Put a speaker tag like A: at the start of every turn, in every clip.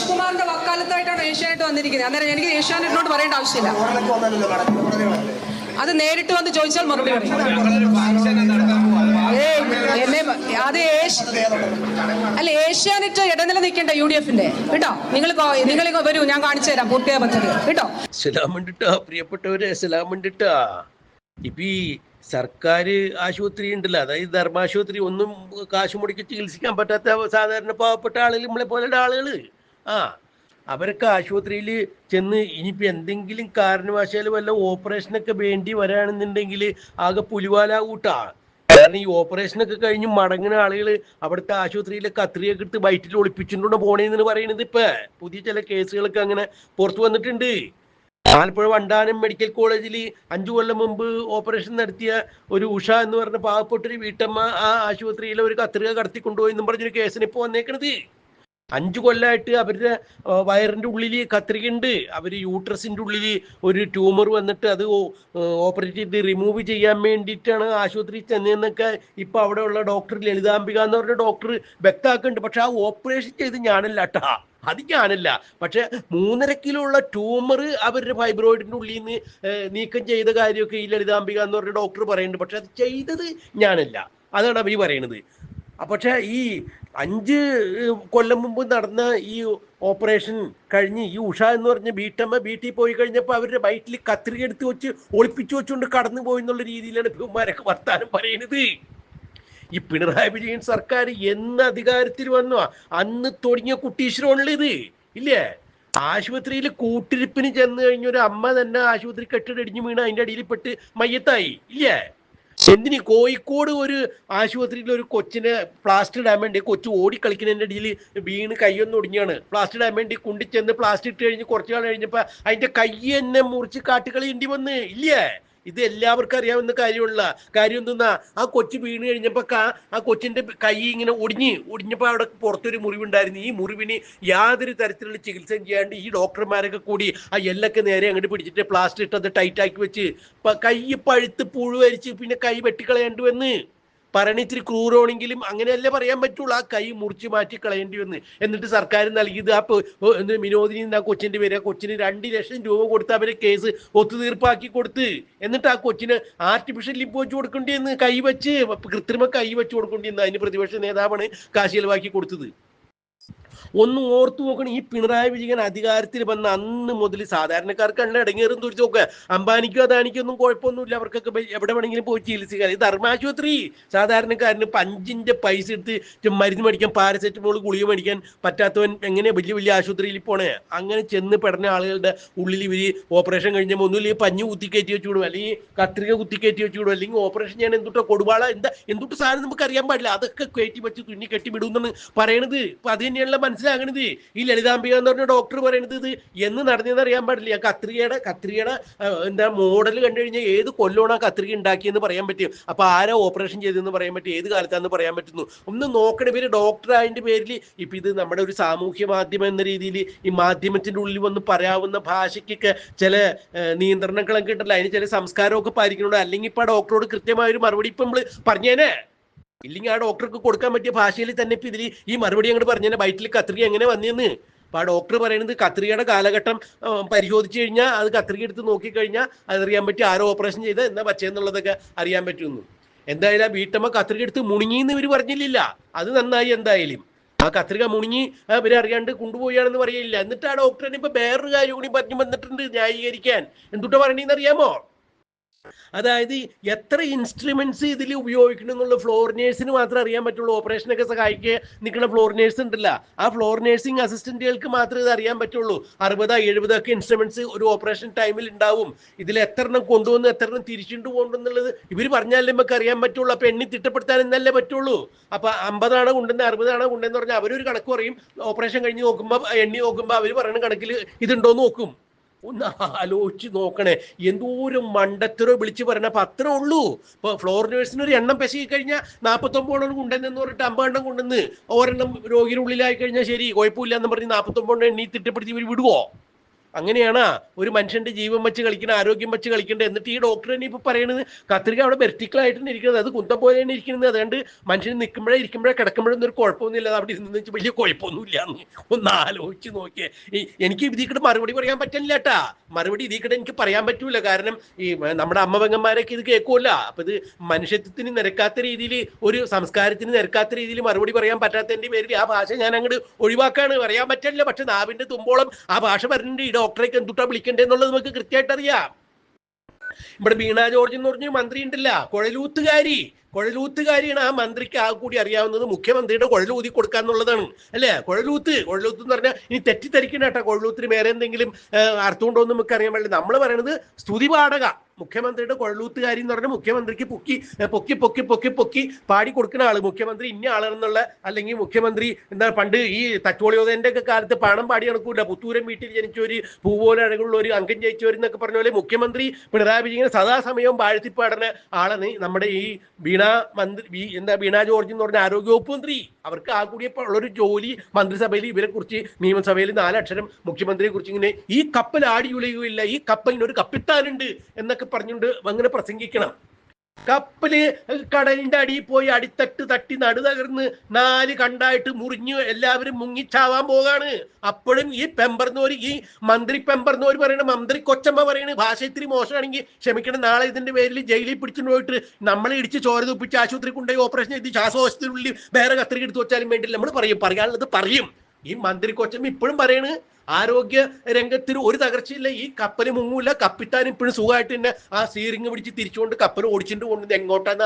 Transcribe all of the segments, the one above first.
A: രാജ്കുമാറിന്റെ വക്കാലത്തായിട്ടാണ് ഏഷ്യാനെറ്റ് വന്നിരിക്കുന്നത്. അന്നേരം എനിക്ക് ഏഷ്യാനെറ്റിനോട് പറയേണ്ട ആവശ്യമില്ല. അത് നേരിട്ട് വന്ന് ചോദിച്ചാൽ മറുപടി പറയും. അത് അല്ല, ഏഷ്യാനെറ്റ് ഇടനില നിൽക്കേണ്ട UDFന്റെ കേട്ടോ. നിങ്ങൾ വരൂ, ഞാൻ കാണിച്ചു തരാം പൂർത്തിയായ പദ്ധതി കേട്ടോ.
B: പ്രിയപ്പെട്ടവരെ, സലാമുണ്ടിട്ടാ. ഇപ്പൊ ഈ സർക്കാർ ആശുപത്രി ഉണ്ടല്ലോ, അതായത് ധർമാശുപത്രി, ഒന്നും കാശ് മുടക്കി ചികിത്സിക്കാൻ പറ്റാത്ത സാധാരണ പാവപ്പെട്ട ആളുകൾ, നമ്മളെ പോലെയുള്ള ആളുകൾ, അവരൊക്കെ ആശുപത്രിയിൽ ചെന്ന് ഇനിയിപ്പോൾ എന്തെങ്കിലും കാരണവശാൽ വല്ല ഓപ്പറേഷനൊക്കെ വേണ്ടി വരാണെന്നുണ്ടെങ്കിൽ ആകെ പുലിവാലാകൂട്ടാ. കാരണം ഈ ഓപ്പറേഷനൊക്കെ കഴിഞ്ഞ് മടങ്ങുന്ന ആളുകൾ അവിടുത്തെ ആശുപത്രിയിലെ കത്രിയൊക്കെ എടുത്ത് വയറ്റിൽ ഒളിപ്പിച്ചിട്ടുണ്ടോ പോണേന്ന് പറയുന്നത്. ഇപ്പൊ പുതിയ ചില കേസുകളൊക്കെ അങ്ങനെ പുറത്തു വന്നിട്ടുണ്ട്. ആലപ്പുഴ വണ്ടാനം മെഡിക്കൽ കോളേജിൽ 5 കൊല്ലം മുമ്പ് ഓപ്പറേഷൻ നടത്തിയ ഒരു ഉഷ എന്ന് പറഞ്ഞ പാവപ്പെട്ടൊരു വീട്ടമ്മ ആ ആശുപത്രിയിലെ ഒരു കത്രിക കടത്തിക്കൊണ്ടുപോയി എന്നും പറഞ്ഞൊരു കേസിന് ഇപ്പോൾ വന്നേക്കണത്. 5 കൊല്ലമായിട്ട് അവരുടെ വയറിൻ്റെ ഉള്ളിൽ കത്രികയുണ്ട്. അവർ യൂട്രസിൻ്റെ ഉള്ളിൽ ഒരു ട്യൂമർ വന്നിട്ട് അത് ഓപ്പറേറ്റ് ചെയ്ത് റിമൂവ് ചെയ്യാൻ വേണ്ടിയിട്ടാണ് ആശുപത്രിയിൽ ചെന്നതെന്നൊക്കെ ഇപ്പോൾ അവിടെയുള്ള ഡോക്ടർ ലളിതാംബിക എന്ന് പറഞ്ഞ ഡോക്ടർ വ്യക്തമാക്കുന്നുണ്ട്. പക്ഷെ ആ ഓപ്പറേഷൻ ചെയ്ത് ഞാനല്ല കേട്ടാ, അത് ഞാനല്ല. പക്ഷെ 3.5 കിലോ ഉള്ള ട്യൂമർ അവരുടെ ഫൈബ്രോയിഡിൻ്റെ ഉള്ളിൽ നിന്ന് നീക്കം ചെയ്ത കാര്യമൊക്കെ ഈ ലളിതാംബിക എന്ന് പറഞ്ഞ ഡോക്ടർ പറയുന്നുണ്ട്. പക്ഷെ അത് ചെയ്തത് ഞാനല്ല, അതാണ് അവർ പറയുന്നത്. പക്ഷേ ഈ 5 കൊല്ലം മുമ്പ് നടന്ന ഈ ഓപ്പറേഷൻ കഴിഞ്ഞ് ഈ ഉഷ എന്ന് പറഞ്ഞ വീട്ടമ്മ വീട്ടിൽ പോയി കഴിഞ്ഞപ്പോൾ അവരുടെ വയറ്റിൽ കത്രിക എടുത്ത് വെച്ച് ഒളിപ്പിച്ചു വെച്ചുകൊണ്ട് കടന്നു പോയി എന്നുള്ള രീതിയിലാണ് ഇവന്മാരൊക്കെ വർത്താനം പറയുന്നത്. ഈ പിണറായി വിജയൻ സർക്കാർ എന്ന് അധികാരത്തിൽ വന്നോ അന്ന് തുടങ്ങിയ കുട്ടീശ്വരമുള്ളത് ഇത് ഇല്ലേ? ആശുപത്രിയിൽ കൂട്ടിരിപ്പിന് ചെന്ന് കഴിഞ്ഞ ഒരു അമ്മ തന്നെ ആശുപത്രി കെട്ടിടടിഞ്ഞ് വീണ് അതിൻ്റെ അടിയിൽ പെട്ട് മയ്യത്തായി ഇല്ലേ? എന്തിനീ കോഴിക്കോട് ഒരു ആശുപത്രിയിൽ ഒരു കൊച്ചിനെ പ്ലാസ്റ്റർ ഇടാൻ വേണ്ടി കൊച്ചു ഓടിക്കളിക്കുന്നതിൻ്റെ ഇടയിൽ വീണ് കൈയൊന്നും ഒടിഞ്ഞാണ്. പ്ലാസ്റ്റർ ഇടാൻ വേണ്ടി കുണ്ടിച്ചെന്ന് പ്ലാസ്റ്റർ ഇട്ട് കഴിഞ്ഞ് കുറച്ചു നാൾ കഴിഞ്ഞപ്പോൾ അതിൻ്റെ കൈ തന്നെ മുറിച്ച് കാട്ടുകളയേണ്ടി വന്ന് ഇല്ലേ? ഇത് എല്ലാവർക്കും അറിയാവുന്ന കാര്യം എന്തെന്നാ, ആ കൊച്ചു വീണ് കഴിഞ്ഞപ്പോൾ ആ കൊച്ചിൻ്റെ കൈ ഇങ്ങനെ ഒടിഞ്ഞപ്പോൾ അവിടെ പുറത്തൊരു മുറിവുണ്ടായിരുന്നു. ഈ മുറിവിന് യാതൊരു തരത്തിലുള്ള ചികിത്സയും ചെയ്യാണ്ട് ഈ ഡോക്ടർമാരൊക്കെ കൂടി ആ എല്ലൊക്കെ നേരെ അങ്ങോട്ട് പിടിച്ചിട്ട് പ്ലാസ്റ്റർ ഇട്ട് അത് ടൈറ്റാക്കി വെച്ച് കൈ പഴുത്ത് പുഴുവരിച്ച് പിന്നെ കൈ വെട്ടിക്കളയേണ്ടി വന്ന്. പറയണ ഇത്തിരി ക്രൂരമാണെങ്കിലും അങ്ങനെയല്ലേ പറയാൻ പറ്റുള്ളൂ. ആ കൈ മുറിച്ച് മാറ്റി കളയേണ്ടി വന്ന്. എന്നിട്ട് സർക്കാർ നൽകിയത് ആ വിനോദിനി ആ കൊച്ചിൻ്റെ പേര്, ആ കൊച്ചിന് 2 ലക്ഷം രൂപ കൊടുത്ത് അവരെ കേസ് ഒത്തുതീർപ്പാക്കി കൊടുത്ത്. എന്നിട്ട് ആ കൊച്ചിന് ആർട്ടിഫിഷ്യൽ ലിപ്പ് വെച്ച് കൊടുക്കേണ്ടി വന്ന്, കൃത്രിമ കൈ വെച്ച് കൊടുക്കേണ്ടി വന്ന്. അതിന് പ്രതിപക്ഷ നേതാവാണ് കാശ് ചെലവാക്കി കൊടുത്തത്. ഒന്ന് ഓർത്തു നോക്കണം. ഈ പിണറായി വിജയൻ അധികാരത്തിൽ വന്ന അന്ന് മുതൽ സാധാരണക്കാർക്കാണ് ഇടങ്ങേറും തുരിച്ചു നോക്കുക. അംബാനിക്കോ അദാനിക്കോ ഒന്നും കുഴപ്പമൊന്നുമില്ല, അവർക്കൊക്കെ എവിടെ വേണമെങ്കിലും പോയി ചികിത്സിക്കാൻ. ഈ ധർമാശുപത്രി സാധാരണക്കാരന് 5 പൈസ എടുത്ത് മരുന്ന് മേടിക്കാൻ, പാരസെറ്റമോൾ ഗുളിക മേടിക്കാൻ പറ്റാത്തവൻ എങ്ങനെ വലിയ ആശുപത്രിയിൽ പോണേ? അങ്ങനെ ചെന്ന് പെടുന്ന ആളുകളുടെ ഉള്ളിൽ ഇവർ ഓപ്പറേഷൻ കഴിഞ്ഞപ്പോൾ ഒന്നുമില്ലെങ്കിൽ പഞ്ഞു കുത്തിക്കയറ്റി വെച്ച് വിടും, അല്ലെങ്കിൽ കത്രിക കുത്തിക്കയറ്റി വെച്ച് വിടും, അല്ലെങ്കിൽ ഓപ്പറേഷൻ ചെയ്യാൻ എന്തുട്ടോ കൊടുവാള എന്തുട്ട് സാധനം നമുക്ക് അറിയാൻ പാടില്ല, അതൊക്കെ കയറ്റി വെച്ച് തുന്നി കെട്ടി വിടുമെന്നാണ് പറയണത്. അപ്പൊ അത് തന്നെയാണല്ലോ മനസ്സിലാകണത്. ഈ ലളിതാംബിക എന്ന് പറഞ്ഞ ഡോക്ടർ പറയണത് ഇത് എന്ന് നടന്നതെന്ന് അറിയാൻ പാടില്ല. കത്രികയുടെ എന്താ മോഡൽ കണ്ടു കഴിഞ്ഞാൽ ഏത് കൊല്ലമാണ് ആ കത്രിക ഉണ്ടാക്കിയെന്ന് പറയാൻ പറ്റും. അപ്പൊ ആരാ ഓപ്പറേഷൻ ചെയ്തതെന്ന് പറയാൻ പറ്റും, ഏത് കാലത്താന്ന് പറയാൻ പറ്റുന്നു. ഒന്ന് നോക്കണ പേര് ഡോക്ടർ അതിന്റെ പേരിൽ ഇപ്പൊ ഇത് നമ്മുടെ ഒരു സാമൂഹ്യ മാധ്യമം എന്ന രീതിയിൽ ഈ മാധ്യമത്തിന്റെ ഉള്ളിൽ വന്ന് പറയാവുന്ന ഭാഷയ്ക്കൊക്കെ ചില നിയന്ത്രണങ്ങളൊക്കെ ഉണ്ടല്ലോ, അതിന് ചില സംസ്കാരമൊക്കെ പാലിക്കണുണ്ട്. അല്ലെങ്കിൽ ഇപ്പൊ ആ ഡോക്ടറോട് കൃത്യമായ ഒരു മറുപടി ഇപ്പൊ നമ്മള് പറഞ്ഞേനെ, ഇല്ലെങ്കിൽ ആ ഡോക്ടർക്ക് കൊടുക്കാൻ പറ്റിയ ഭാഷയിൽ തന്നെ ഇപ്പൊ ഇതിൽ ഈ മറുപടി അങ്ങോട്ട് പറഞ്ഞേനെ, വയറ്റിൽ കത്രിക എങ്ങനെ വന്നേന്ന്. അപ്പൊ ആ ഡോക്ടർ പറയുന്നത് കത്രികയുടെ കാലഘട്ടം പരിശോധിച്ചു കഴിഞ്ഞാൽ അത് കത്രിക എടുത്ത് നോക്കിക്കഴിഞ്ഞാൽ അതറിയാൻ പറ്റും ആരോ ഓപ്പറേഷൻ ചെയ്ത് എന്താ പച്ചയെന്നുള്ളതൊക്കെ അറിയാൻ പറ്റുമെന്ന്. എന്തായാലും ആ വീട്ടമ്മ കത്രിക എടുത്ത് മുണുങ്ങിന്ന് ഇവർ പറഞ്ഞില്ല, അത് നന്നായി. എന്തായാലും ആ കത്രിക മുണുങ്ങി ഇവരറിയാണ്ട് കൊണ്ടുപോയാണെന്ന് പറയില്ല. എന്നിട്ട് ആ ഡോക്ടറിന് ഇപ്പൊ വേറൊരു കാര്യം കൂടി പറഞ്ഞു വന്നിട്ടുണ്ട് ന്യായീകരിക്കാൻ. എന്തുട്ടാ പറയണെന്ന് അറിയാമോ? അതായത് എത്ര ഇൻസ്ട്രുമെന്റ്സ് ഇതിൽ ഉപയോഗിക്കണം എന്നുള്ള ഫ്ലോർ നേഴ്സിന് മാത്രമേ അറിയാൻ പറ്റുള്ളൂ. ഓപ്പറേഷനൊക്കെ സഹായിക്കുക നിൽക്കുന്ന ഫ്ലോർ നേഴ്സ് ഉണ്ടല്ല, ആ ഫ്ലോർ നേഴ്സിംഗ് അസിസ്റ്റന്റുകൾക്ക് മാത്രമേ ഇത് അറിയാൻ പറ്റുള്ളൂ. 60-70 ഒക്കെ ഇൻസ്ട്രുമെന്റ്സ് ഒരു ഓപ്പറേഷൻ ടൈമിൽ ഉണ്ടാവും. ഇതിൽ എത്രണ്ണം കൊണ്ടുവന്ന് എത്രണ്ണം തിരിച്ചുകൊണ്ട് പോകുന്നുള്ളത് ഇവർ പറഞ്ഞാലേ നമുക്ക് അറിയാൻ പറ്റുള്ളൂ. അപ്പൊ എണ്ണി തിട്ടപ്പെടുത്താൻ എന്നല്ലേ പറ്റുള്ളൂ. അപ്പൊ 50 കൊണ്ടുവന്ന് 60 കൊണ്ടുവന്ന് പറഞ്ഞാൽ അവരൊരു കണക്ക് പറയും. ഓപ്പറേഷൻ കഴിഞ്ഞ് നോക്കുമ്പോൾ എണ്ണി നോക്കുമ്പോൾ അവർ പറയുന്ന കണക്കിൽ ഇതുണ്ടോന്ന് നോക്കും. ഒന്ന് ആലോചിച്ച് നോക്കണേ, എന്തോരം മണ്ടത്തരോ വിളിച്ച് പറയണ. അപ്പൊ അത്രേ ഉള്ളൂ. ഇപ്പൊ ഫ്ലോർ നേഴ്സിന് ഒരു എണ്ണം പെശകി കഴിഞ്ഞാൽ 49 കൊണ്ടുവന്നെന്ന് പറഞ്ഞിട്ട് 50 കൊണ്ടുവന്ന് ഒരെണ്ണം രോഗിയുടെ ഉള്ളിലായി കഴിഞ്ഞാൽ ശരി കുഴപ്പമില്ല എന്ന് പറഞ്ഞ് 49 എണ്ണി തിട്ടപ്പെടുത്തി ഇവർ വിടുവോ? അങ്ങനെയാണ് ഒരു മനുഷ്യന്റെ ജീവൻ വെച്ച് കളിക്കണം, ആരോഗ്യം വെച്ച് കളിക്കേണ്ടത്. എന്നിട്ട് ഈ ഡോക്ടർ തന്നെ ഇപ്പൊ പറയുന്നത് കത്രിക അവിടെ വെർട്ടിക്കലായിട്ടാണ് ഇരിക്കുന്നത്, അത് കുന്തം പോലെയാണ് ഇരിക്കുന്നത്. അതുകൊണ്ട് മനുഷ്യൻ നിൽക്കുമ്പോഴേ ഇരിക്കുമ്പോഴേ കിടക്കുമ്പോഴൊന്നും ഒരു കുഴപ്പമൊന്നുമില്ല, അത് അവിടെ ഇരുന്ന് വെച്ച് വലിയ കുഴപ്പമൊന്നുമില്ല എന്ന് ഒന്ന് ആലോചിച്ച് നോക്കിയേ. എനിക്ക് ഇതിക്കൂടെ മറുപടി പറയാൻ പറ്റില്ല കേട്ടാ, മറുപടി ഇതിക്കൂടെ എനിക്ക് പറയാൻ പറ്റൂല. കാരണം ഈ നമ്മുടെ അമ്മ പെങ്ങന്മാരൊക്കെ ഇത് കേൾക്കൂല. അപ്പൊ ഇത് മനുഷ്യത്വത്തിന് നിരക്കാത്ത രീതിയിൽ, ഒരു സംസ്കാരത്തിന് നിരക്കാത്ത രീതിയിൽ മറുപടി പറയാൻ പറ്റാത്തതിന്റെ പേരിൽ ആ ഭാഷ ഞാൻ അങ്ങോട്ട് ഒഴിവാക്കാണ്. പറയാൻ പറ്റില്ല. പക്ഷെ നാവിന്റെ തുമ്പോളം ആ ഭാഷ പറഞ്ഞിട്ടുണ്ട്. ഈ ഡോക്ടറേക്ക് എന്തുട്ടാ വിളിക്കണ്ടേന്നുള്ളത് നമുക്ക് കൃത്യമായിട്ട് അറിയാം. ഇവിടെ വീണ ജോർജ് എന്ന് പറഞ്ഞൊരു മന്ത്രി ഉണ്ടല്ല, കുഴലൂത്തുകാരിയാണ്. ആ മന്ത്രിക്ക് ആ കൂടി അറിയാവുന്നത് മുഖ്യമന്ത്രിയുടെ കുഴലൂതി കൊടുക്കാന്നുള്ളതാണ് അല്ലേ. കുഴലൂത്ത് എന്ന് പറഞ്ഞാൽ ഇനി തെറ്റിദ്ധരിക്കണ കേട്ടോ, കുഴലൂത്തിന് വേറെ എന്തെങ്കിലും അർത്ഥമുണ്ടോ എന്ന് നമുക്ക് അറിയാൻ പാടില്ല. നമ്മൾ പറയണത് സ്തുതി പാടക, മുഖ്യമന്ത്രിയുടെ കുഴലൂത്തുകാരി എന്ന് പറഞ്ഞാൽ മുഖ്യമന്ത്രിക്ക് പൊക്കി പാടി കൊടുക്കുന്ന ആള്, മുഖ്യമന്ത്രി ഇന്ന ആളെന്നുള്ള, അല്ലെങ്കിൽ മുഖ്യമന്ത്രി എന്താ പണ്ട് ഈ തച്ചോളിയോദന്റെ ഒക്കെ കാലത്ത് പണം പാടി നടക്കൂല, പുത്തൂരൻ വീട്ടിൽ ജനിച്ചവര്, പൂവോല അഴകുള്ള ഒരു അംഗം ജയിച്ചവരെന്നൊക്കെ പറഞ്ഞ പോലെ മുഖ്യമന്ത്രി പിണറായി വിജയൻ സദാസമയവും വാഴ്ത്തിപ്പാടുന്ന ആളാണ് നമ്മുടെ ഈ വീണ ജോർജ് എന്ന് പറഞ്ഞ ആരോഗ്യവകുപ്പ് മന്ത്രി. അവർക്ക് ആ കൂടിയപ്പോൾ ഉള്ളൊരു ജോലി മന്ത്രിസഭയിൽ ഇവരെ കുറിച്ച്, നിയമസഭയിൽ 4 അക്ഷരം മുഖ്യമന്ത്രിയെ കുറിച്ച് ഇങ്ങനെ ഈ കപ്പൽ ആടിയുലയുകയില്ല, ഈ കപ്പലിനൊരു കപ്പിത്താനുണ്ട് എന്നൊക്കെ പറഞ്ഞുകൊണ്ട് അങ്ങനെ പ്രസംഗിക്കണം. കപ്പല് കടലിന്റെ അടിയിൽ പോയി അടിത്തട്ട് തട്ടി നടുതകർന്ന് 4 കണ്ടായിട്ട് മുറിഞ്ഞ് എല്ലാവരും മുങ്ങിച്ചാവാൻ പോകാണ്. അപ്പോഴും ഈ പെമ്പർന്നോര്, ഈ മന്ത്രി പെമ്പർന്നോര് പറയണ, മന്ത്രി കൊച്ചമ്മ പറയണ ഭാഷ ഇത്തിരി മോശമാണെങ്കിൽ ക്ഷമിക്കണം, നാളെ ഇതിന്റെ പേരിൽ ജയിലിൽ പിടിച്ചു പോയിട്ട് നമ്മളെ ഇടിച്ച് ചോര തുപ്പിച്ച് ആശുപത്രി കൊണ്ടുപോയി ഓപ്പറേഷൻ ചെയ്ത് ശ്വാസകോശത്തിനുള്ളിൽ വേറെ കത്രിക എടുത്ത് വെച്ചാലും വേണ്ടില്ല, നമ്മൾ പറയാനുള്ളത് പറയും. ഈ മന്ത്രി കൊച്ചമ്മ ഇപ്പോഴും പറയണ് ആരോഗ്യ രംഗത്തിന് ഒരു തകർച്ചയില്ല, ഈ കപ്പൽ മുങ്ങൂല, കപ്പിത്താൻ ഇപ്പോഴും സുഖമായിട്ട് തന്നെ ആ സ്റ്റീറിംഗ് പിടിച്ച് തിരിച്ചുകൊണ്ട് കപ്പൽ ഓടിച്ചിട്ട് കൊണ്ടത് എങ്ങോട്ടാന്ന്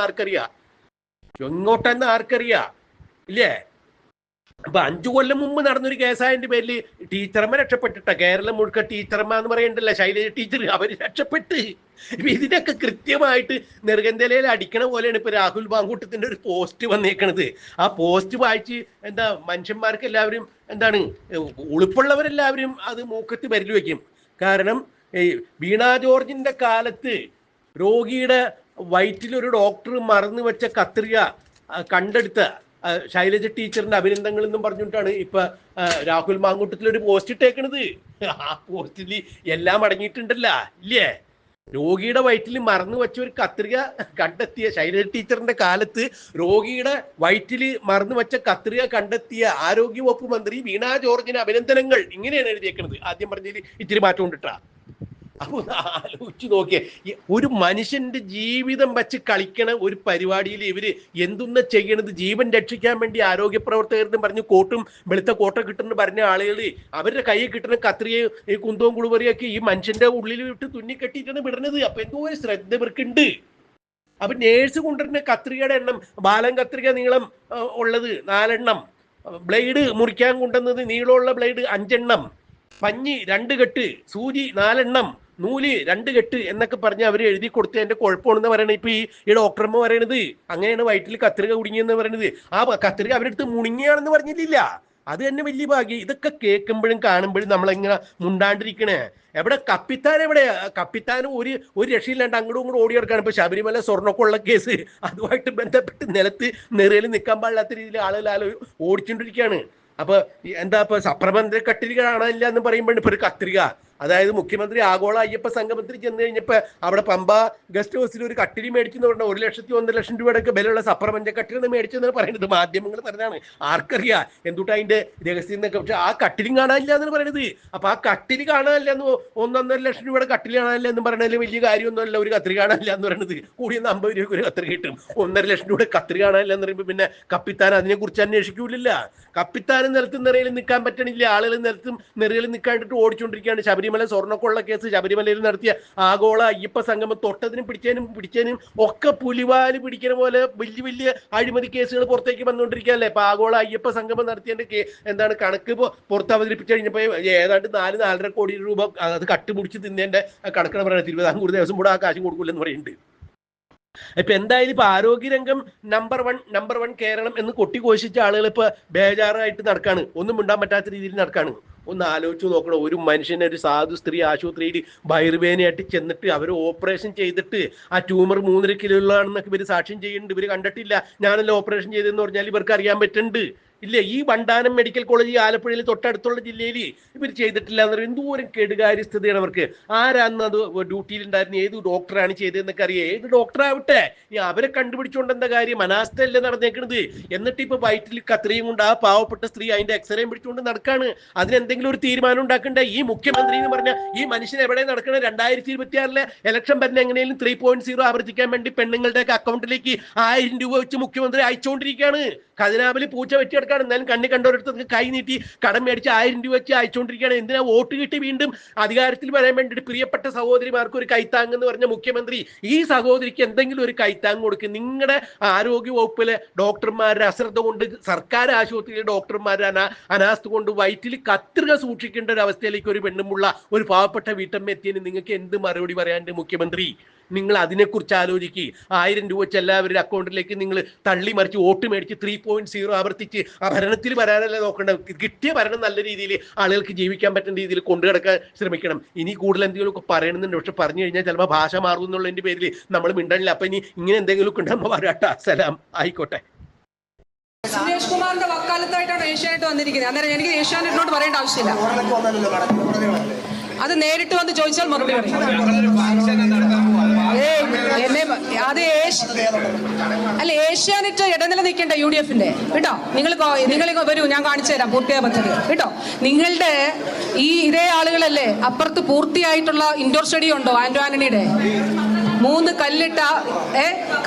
B: ആർക്കറിയാം ഇല്ലേ. അപ്പൊ 5 കൊല്ലം മുമ്പ് നടന്നൊരു കേസായതിന്റെ പേരിൽ ടീച്ചറമ്മ രക്ഷപ്പെട്ടിട്ട, കേരളം മുഴുക്ക ടീച്ചറമ്മ എന്ന് പറയണ്ടല്ല, ശൈലജ ടീച്ചർ, അവര് രക്ഷപ്പെട്ട്. ഇപ്പൊ ഇതിനൊക്കെ കൃത്യമായിട്ട് നെറുകന്തലയിൽ അടിക്കണ പോലെയാണ് ഇപ്പൊ രാഹുൽ മാങ്കൂട്ടത്തിന്റെ ഒരു പോസ്റ്റ് വന്നേക്കണത്. ആ പോസ്റ്റ് വായിച്ച് മനുഷ്യന്മാർക്ക് എല്ലാവരും ഉളുപ്പുള്ളവരെല്ലാവരും അത് മൂക്കത്ത് വിരൽ വെക്കും. കാരണം വീണ ജോർജിന്റെ കാലത്ത് രോഗിയുടെ വയറ്റിലൊരു ഡോക്ടർ മറന്നു വെച്ച കത്രിക കണ്ടെടുത്ത ശൈലജ ടീച്ചറിന്റെ അഭിനന്ദനങ്ങൾ എന്നും പറഞ്ഞിട്ടാണ് ഇപ്പൊ രാഹുൽ മാങ്കൂട്ടത്തിലൊരു പോസ്റ്റ് ഇട്ടേക്കണത്. ആ പോസ്റ്റിൽ എല്ലാം അടങ്ങിയിട്ടുണ്ടല്ല ഇല്ലേ. രോഗിയുടെ വയറ്റിൽ മറന്നു വെച്ച ഒരു കത്രിക കണ്ടെത്തിയ ശൈലജ ടീച്ചറിന്റെ കാലത്ത് രോഗിയുടെ വയറ്റിൽ മറന്നു വെച്ച കത്രിക കണ്ടെത്തിയ ആരോഗ്യവകുപ്പ് മന്ത്രി വീണ ജോർജിന് അഭിനന്ദനങ്ങൾ, ഇങ്ങനെയാണ് എഴുതിയേക്കുന്നത്. ആദ്യം പറഞ്ഞതിൽ ഇച്ചിരി മാറ്റം കൊണ്ടിട്ടാ. അപ്പൊ ആലോചിച്ച് നോക്കിയേ, ഒരു മനുഷ്യന്റെ ജീവിതം വെച്ച് കളിക്കണ ഒരു പരിപാടിയിൽ ഇവര് എന്തൊന്നും ചെയ്യണത്. ജീവൻ രക്ഷിക്കാൻ വേണ്ടി ആരോഗ്യ പ്രവർത്തകരെന്ന് പറഞ്ഞ് കോട്ടും വെളുത്ത കോട്ട കിട്ടുന്ന പറഞ്ഞ ആളുകൾ അവരുടെ കയ്യിൽ കിട്ടുന്ന കത്രികയും ഈ കുന്തവും കുളുവറിയൊക്കെ ഈ മനുഷ്യന്റെ ഉള്ളിൽ വിട്ട് തുന്നിക്കെട്ടിയിട്ടാണ് വിടുന്നത്. അപ്പൊ എന്തോ ഒരു ശ്രദ്ധ ഇവർക്കുണ്ട്. അപ്പൊ നേഴ്സ് കൊണ്ടുവരുന്ന കത്രികയുടെ എണ്ണം, ബാലൻ കത്രിക നീളം ഉള്ളത് 4 എണ്ണം, ബ്ലേഡ് മുറിക്കാൻ കൊണ്ടുവന്നത് നീളമുള്ള ബ്ലേഡ് 5 എണ്ണം, പഞ്ഞി 2 കെട്ട്, സൂചി 4 എണ്ണം, നൂല് 2 കെട്ട് എന്നൊക്കെ പറഞ്ഞ് അവർ എഴുതി കൊടുത്തതിന്റെ കുഴപ്പമാണെന്ന് പറയണത്. ഇപ്പൊ ഈ ഡോക്ടർമ്മ പറയണത് അങ്ങനെയാണ് വയറ്റിൽ കത്രിക കുടുങ്ങിയെന്ന് പറയണത്. ആ കത്രിക അവരെടുത്ത് മുണിങ്ങിയാണെന്ന് പറഞ്ഞിട്ടില്ല. അത് തന്നെ വലിയ ഭാഗ്യം. ഇതൊക്കെ കേൾക്കുമ്പോഴും കാണുമ്പോഴും നമ്മളെങ്ങനെ മുണ്ടാണ്ടിരിക്കണേ. എവിടെ കപ്പിത്താൻ, കപ്പിത്താനും ഒരു രക്ഷയില്ലാണ്ട് അങ്ങോട്ടും ഇങ്ങോട്ടും ഓടി കിടക്കാണ്. ഇപ്പൊ ശബരിമല സ്വർണ്ണക്കൊള്ള കേസ്, അതുമായിട്ട് ബന്ധപ്പെട്ട് നിലത്ത് നെറയിൽ നിൽക്കാൻ പാടില്ലാത്ത രീതിയിൽ ആളുകൾ ഓടിച്ചുകൊണ്ടിരിക്കുകയാണ്. അപ്പൊ ഇപ്പൊ സപ്രബന്ധ കട്ടിൽ കാണാനില്ല എന്ന് പറയുമ്പോൾ ഇപ്പൊ ഒരു കത്രിക, അതായത് മുഖ്യമന്ത്രി ആഗോള അയ്യപ്പ സംഗമത്തിൽ ചെന്ന് കഴിഞ്ഞപ്പോ അവിടെ പമ്പ ഗസ്റ്റ് ഹൗസിൽ ഒരു കട്ടിലി മേടിച്ചെന്ന് പറഞ്ഞാൽ 1 ലക്ഷത്തി 1.5 ലക്ഷം രൂപയുടെ വിലയുള്ള സപ്രപഞ്ച കട്ടിലാണ് മേടിച്ചെന്ന് പറയുന്നത്. മാധ്യമങ്ങൾ പറഞ്ഞാണ്, ആർക്കറിയാം എന്തുട്ടാ അതിന്റെ രഹസ്യം എന്നൊക്കെ. പക്ഷെ ആ കട്ടിലും കാണാനില്ല എന്ന് പറയുന്നത്. അപ്പൊ ആ കട്ടില് കാണാനില്ല എന്ന് 1.5 ലക്ഷം രൂപയുടെ കട്ടിൽ കാണാനില്ല എന്ന് പറയുന്നതിൽ വലിയ കാര്യമൊന്നുമല്ല ഒരു കത്രിക കാണാനില്ല എന്ന് പറയുന്നത്. കൂടിയെന്ന് 50 രൂപ ഒരു കത്രിക കിട്ടും. 1.5 ലക്ഷം രൂപയുടെ കത്രിക കാണാനില്ല എന്ന് പറയുമ്പോൾ പിന്നെ കപ്പിത്താൻ അതിനെ കുറിച്ച് അന്വേഷിക്കൂലില്ല. കപ്പിത്താനും നിലത്തും നിറയിൽ നിൽക്കാൻ പറ്റണില്ല, ആളുകൾ നിലത്തും നിറയിൽ നിൽക്കാണ്ടിട്ട് ഓടിച്ചുകൊണ്ടിരിക്കുകയാണ്. ശബരിമല സ്വർണ്ണക്കൊള്ള കേസ്, ശബരിമലയിൽ നടത്തിയ ആഗോള അയ്യപ്പ സംഗമം തൊട്ടതിനും പിടിച്ചതിനും ഒക്കെ പുലിവാല് പിടിക്കുന്ന പോലെ വലിയ വലിയ അഴിമതി കേസുകൾ പുറത്തേക്ക് വന്നുകൊണ്ടിരിക്കുകയല്ലേ. ഇപ്പൊ ആഗോള അയ്യപ്പ സംഗമം നടത്തിയതിന്റെ കണക്ക് പുറത്ത് അവതരിപ്പിച്ചു കഴിഞ്ഞപ്പോ ഏതാണ്ട് 4-4.5 കോടി രൂപ അത് കട്ടുപിടിച്ച് തിന്നതിന്റെ കണക്കാണ് പറയുന്നത്. തിരുവിതാംകൂർ ദേവസ്വം കൂടെ ആ കാശ് കൊടുക്കില്ലെന്ന് പറയുന്നുണ്ട്. ഇപ്പൊ എന്തായാലും ഇപ്പൊ ആരോഗ്യരംഗം നമ്പർ വൺ കേരളം എന്ന് കൊട്ടിഘോഷിച്ച ആളുകൾ ഇപ്പൊ ബേജാറായിട്ട് നടക്കാണ്, ഒന്നും മിണ്ടാൻ പറ്റാത്ത രീതിയിൽ നടക്കാണ്. ഒന്ന് ആലോചിച്ച് നോക്കണം, ഒരു മനുഷ്യനെ, ഒരു സാധു സ്ത്രീ ആശുപത്രിയിൽ വയറുവേദനയായിട്ട് ചെന്നിട്ട് അവർ ഓപ്പറേഷൻ ചെയ്തിട്ട് ആ ട്യൂമർ 3.5 കിലോ ഉള്ളതാണെന്നൊക്കെ ഇവർ സാക്ഷ്യം ചെയ്യുന്നുണ്ട്. ഇവർ കണ്ടിട്ടില്ല, ഞാനല്ല ഓപ്പറേഷൻ ചെയ്തതെന്ന് പറഞ്ഞാൽ ഇവർക്ക് അറിയാൻ പറ്റുന്നുണ്ട്. ഇല്ല, ഈ വണ്ടാനം മെഡിക്കൽ കോളേജ് ആലപ്പുഴയിൽ തൊട്ടടുത്തുള്ള ജില്ലയിൽ ഇവർ ചെയ്തിട്ടില്ല എന്ന് പറയുന്നത് എന്തോരം കെടുകാര്യസ്ഥതയാണ് അവർക്ക്. ആരാന്ന് അത് ഡ്യൂട്ടിയിൽ ഉണ്ടായിരുന്ന, ഏത് ഡോക്ടറാണ് ചെയ്തതെന്നൊക്കെ അറിയാം. ഏത് ഡോക്ടറാവട്ടെ, ഈ അവരെ കണ്ടുപിടിച്ചുകൊണ്ട് എന്താ കാര്യം? അനാസ്ഥയല്ലേ നടന്നേക്കണത്. എന്നിട്ട് ഇപ്പൊ വയറ്റിൽ കത്രിയും കൊണ്ട് ആ പാവപ്പെട്ട സ്ത്രീ അതിന്റെ എക്സ്റേയും പിടിച്ചുകൊണ്ട് നടക്കാണ്. അതിനെന്തെങ്കിലും ഒരു തീരുമാനം ഉണ്ടാക്കണ്ടേ? ഈ മുഖ്യമന്ത്രി എന്ന് പറഞ്ഞ ഈ മനുഷ്യൻ എവിടെ നടക്കണേ? 2026 ഇലക്ഷൻ വരുന്ന എങ്ങനെയും 3.0 ആവർത്തിക്കാൻ വേണ്ടി പെണ്ണുങ്ങളുടെ അക്കൗണ്ടിലേക്ക് 1000 രൂപ വെച്ച് മുഖ്യമന്ത്രി അയച്ചുകൊണ്ടിരിക്കുകയാണ്. ഖജനാവിൽ പൂച്ച വെട്ടിയെടുക്കാണ്. എന്നാലും കണ്ണി കണ്ടോരടുത്ത് കൈ നീട്ടി കടം മേടിച്ച് 1000 രൂപ വെച്ച് അയച്ചുകൊണ്ടിരിക്കുകയാണ്. എന്തിനാ വോട്ട് കിട്ടി വീണ്ടും അധികാരത്തിൽ വരാൻ വേണ്ടിയിട്ട് പ്രിയപ്പെട്ട സഹോദരിമാർക്ക് ഒരു കൈത്താങ് എന്ന് പറഞ്ഞ മുഖ്യമന്ത്രി ഈ സഹോദരിക്ക് എന്തെങ്കിലും ഒരു കൈത്താങ് കൊടുക്കും. നിങ്ങളുടെ ആരോഗ്യ വകുപ്പിലെ ഡോക്ടർമാരുടെ അശ്രദ്ധ കൊണ്ട്, സർക്കാർ ആശുപത്രിയിലെ ഡോക്ടർമാരുടെ അനാസ്ഥ കൊണ്ട് വയറ്റിൽ കത്രിക സൂക്ഷിക്കേണ്ട ഒരു അവസ്ഥയിലേക്ക് ഒരു പെണ്ണുമുള്ള ഒരു പാവപ്പെട്ട വീട്ടമ്മ എത്തിയതിന് നിങ്ങൾക്ക് എന്ത് മറുപടി പറയാണ്ട് മുഖ്യമന്ത്രി? നിങ്ങൾ അതിനെക്കുറിച്ച് ആലോചിക്കുക. 1000 രൂപ വെച്ച് എല്ലാവരുടെ അക്കൗണ്ടിലേക്ക് നിങ്ങൾ തള്ളി മറിച്ച് വോട്ട് മേടിച്ച് 3.0 ആവർത്തിച്ച് ആ ഭരണത്തിൽ വരാനല്ല നോക്കേണ്ടത്. കിട്ടിയ ഭരണം നല്ല രീതിയിൽ ആളുകൾക്ക് ജീവിക്കാൻ പറ്റുന്ന രീതിയിൽ കൊണ്ടുകിടക്കാൻ ശ്രമിക്കണം. ഇനി കൂടുതൽ എന്തെങ്കിലുമൊക്കെ പറയണമെന്നുണ്ട്. പക്ഷെ പറഞ്ഞു കഴിഞ്ഞാൽ ചിലപ്പോൾ ഭാഷ മാറും എന്നുള്ളതിന്റെ പേരിൽ നമ്മൾ മിണ്ടണില്ല. അപ്പൊ ഇനി ഇങ്ങനെ എന്തെങ്കിലുമൊക്കെ ഉണ്ടാകുമ്പോൾ വരാട്ടാ. സലാം, ആയിക്കോട്ടെ.
A: സുരേഷ് കുമാറിന്റെ വക്കാലത്തായിട്ടാണ് ഏഷ്യാനെറ്റ് വന്നിരിക്കുന്നത്. അന്നേരം എനിക്ക് ഏഷ്യാനെറ്റിനോട് പറയേണ്ട ആവശ്യമില്ല. അത് നേരിട്ട് വന്ന് ചോദിച്ചാൽ മറുപടി പറയും. അല്ല, ഏഷ്യാനെറ്റ് ഇടനില നിൽക്കണ്ട UDFന്റെ കേട്ടോ. നിങ്ങൾ വരൂ, ഞാൻ കാണിച്ചു തരാം പൂർത്തിയായ പദ്ധതി കേട്ടോ. നിങ്ങളുടെ ഇതേ ആളുകളല്ലേ അപ്പുറത്ത് പൂർത്തിയായിട്ടുള്ള ഇൻഡോർ സ്റ്റേഡിയം ഉണ്ടോ ആന്റോ ആന്റണിയുടെ? 3 കല്ലിട്ട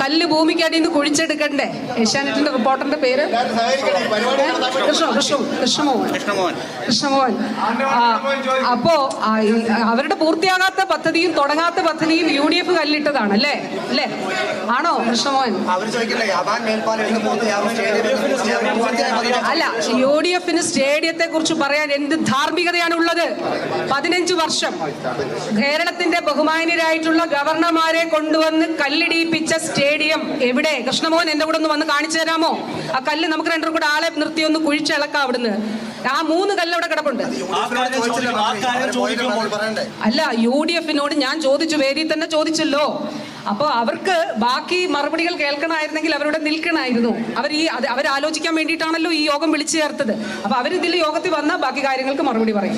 A: കല്ല് ഭൂമിക്കടിയിൽ നിന്ന് കുഴിച്ചെടുക്കണ്ടേ? ഏഷ്യാനെറ്റിന്റെ റിപ്പോർട്ടറിന്റെ പേര് കൃഷ്ണമോഹൻ. അപ്പോ അവരുടെ പൂർത്തിയാകാത്ത പദ്ധതിയും തുടങ്ങാത്ത പദ്ധതിയും UDF കല്ലിട്ടതാണ് അല്ലേ? ആണോ കൃഷ്ണമോഹൻ? അല്ല, UDFന് സ്റ്റേഡിയത്തെ കുറിച്ച് പറയാൻ എന്ത് ധാർമ്മികതയാണ് ഉള്ളത്? 15 വർഷം കേരളത്തിന്റെ ബഹുമാന്യരായിട്ടുള്ള ഗവർണർമാരെ കൊണ്ടുവന്ന് കല്ലിടിപ്പിച്ച സ്റ്റേഡിയം എവിടെ? കൃഷ്ണമോഹൻ എന്റെ കൂടെ ഒന്ന് വന്ന് കാണിച്ചു തരാമോ? ആ കല്ല് നമുക്ക് രണ്ടും കൂടെ ആളെ നിർത്തി ഒന്ന് കുഴിച്ചിളക്കാം അവിടുന്ന്. ആ 3 കല്ല് അവിടെ കിടപ്പുണ്ട്. അല്ല, UDFനോട് ഞാൻ ചോദിച്ചു, വേദി തന്നെ ചോദിച്ചല്ലോ. അപ്പൊ അവർക്ക് ബാക്കി മറുപടികൾ കേൾക്കണമായിരുന്നെങ്കിൽ അവരോട് നിൽക്കണമായിരുന്നു. അവരാലോചിക്കാൻ വേണ്ടിയിട്ടാണല്ലോ ഈ യോഗം വിളിച്ചു ചേർത്തത്. അപ്പൊ അവരിതിൽ യോഗത്തിൽ വന്നാൽ ബാക്കി കാര്യങ്ങൾക്ക് മറുപടി പറയും.